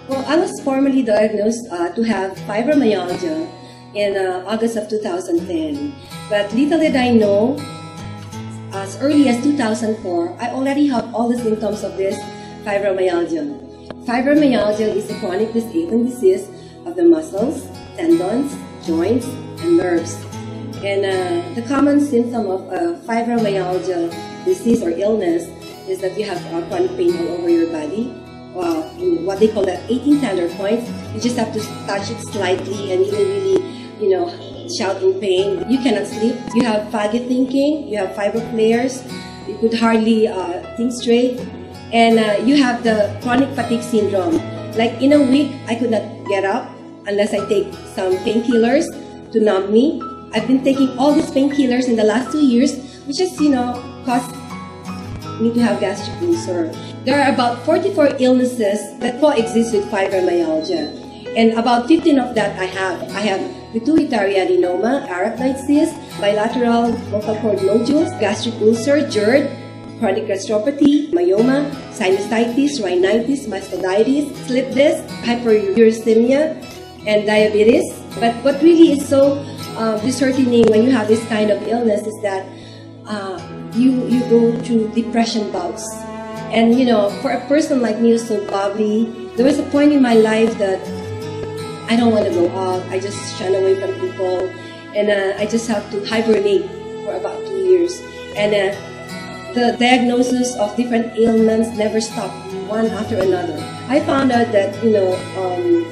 Well, I was formally diagnosed to have fibromyalgia in August of 2010. But little did I know, as early as 2004, I already have all the symptoms of this fibromyalgia. Fibromyalgia is a chronic disabling disease of the muscles, tendons, joints, and nerves. And the common symptom of fibromyalgia disease or illness is that you have chronic pain all over your body. In what they call the 18 tender points, you just have to touch it slightly and you will really, shout in pain. You cannot sleep. You have foggy thinking. You have fibro flares. You could hardly think straight. And you have the chronic fatigue syndrome. Like in a week, I could not get up unless I take some painkillers to numb me. I've been taking all these painkillers in the last 2 years, which has, caused me to have gastric ulcer. There are about 44 illnesses that coexist with fibromyalgia. And about 15 of that I have. I have pituitary adenoma, arachnoid cyst, bilateral vocal cord nodules, gastric ulcer, GERD, chronic gastropathy, myoma, sinusitis, rhinitis, mastocytitis, slip disc, hyperuricemia, and diabetes. But what really is so disheartening when you have this kind of illness is that you go through depression bouts. And for a person like me who's so bubbly, there was a point in my life that I don't want to go out. I just shun away from people, and I just have to hibernate for about 2 years. And the diagnosis of different ailments never stopped, one after another. I found out that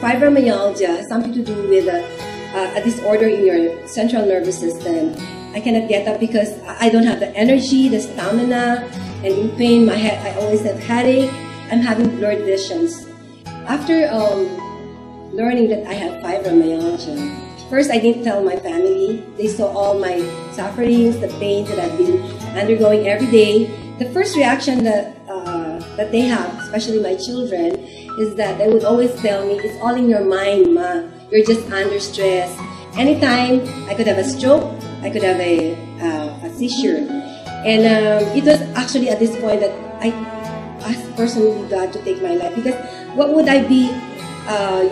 fibromyalgia has something to do with a disorder in your central nervous system. I cannot get up because I don't have the energy, the stamina, and in pain. My head, I always have headache. I'm having blurred visions. After learning that I have fibromyalgia, first I didn't tell my family. They saw all my sufferings, the pain that I've been undergoing every day. The first reaction that they have, especially my children, is that they would always tell me, "It's all in your mind, Ma. You're just under stress." Anytime I could have a stroke, I could have a seizure. And it was actually at this point that I asked personally God to take my life, because what would I be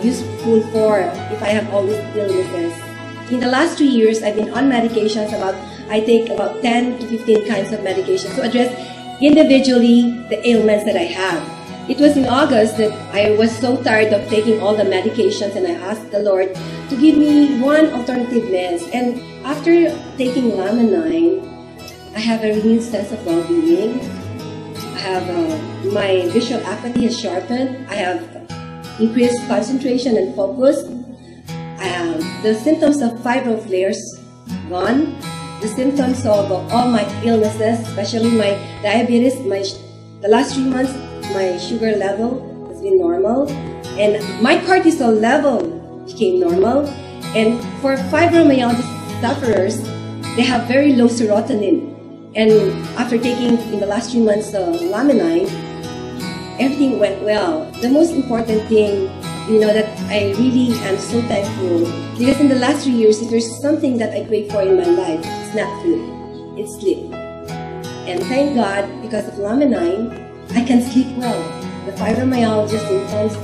useful for if I have all these illnesses? In the last 3 years, I've been on medications. I take about 10 to 15 kinds of medications to address individually the ailments that I have. It was in August that I was so tired of taking all the medications, and I asked the Lord to give me one alternative meds. And after taking Laminine, I have a renewed sense of well-being. I have my visual acuity has sharpened. I have increased concentration and focus. The symptoms of fibro flares gone. The symptoms of all my illnesses, especially my diabetes, the last 3 months, my sugar level has been normal, and my cortisol level became normal. And for fibromyalgia sufferers, they have very low serotonin. And after taking, in the last 3 months, Laminine, everything went well. The most important thing, that I really am so thankful, because in the last 3 years, if there's something that I crave for in my life, it's not food, it's sleep. And thank God, because of Laminine, I can sleep well. The fibromyalgia symptoms,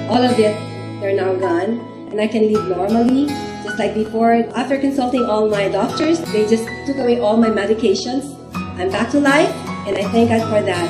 all of it, they're now gone, and I can live normally, just like before. After consulting all my doctors, they just took away all my medications. I'm back to life, and I thank God for that.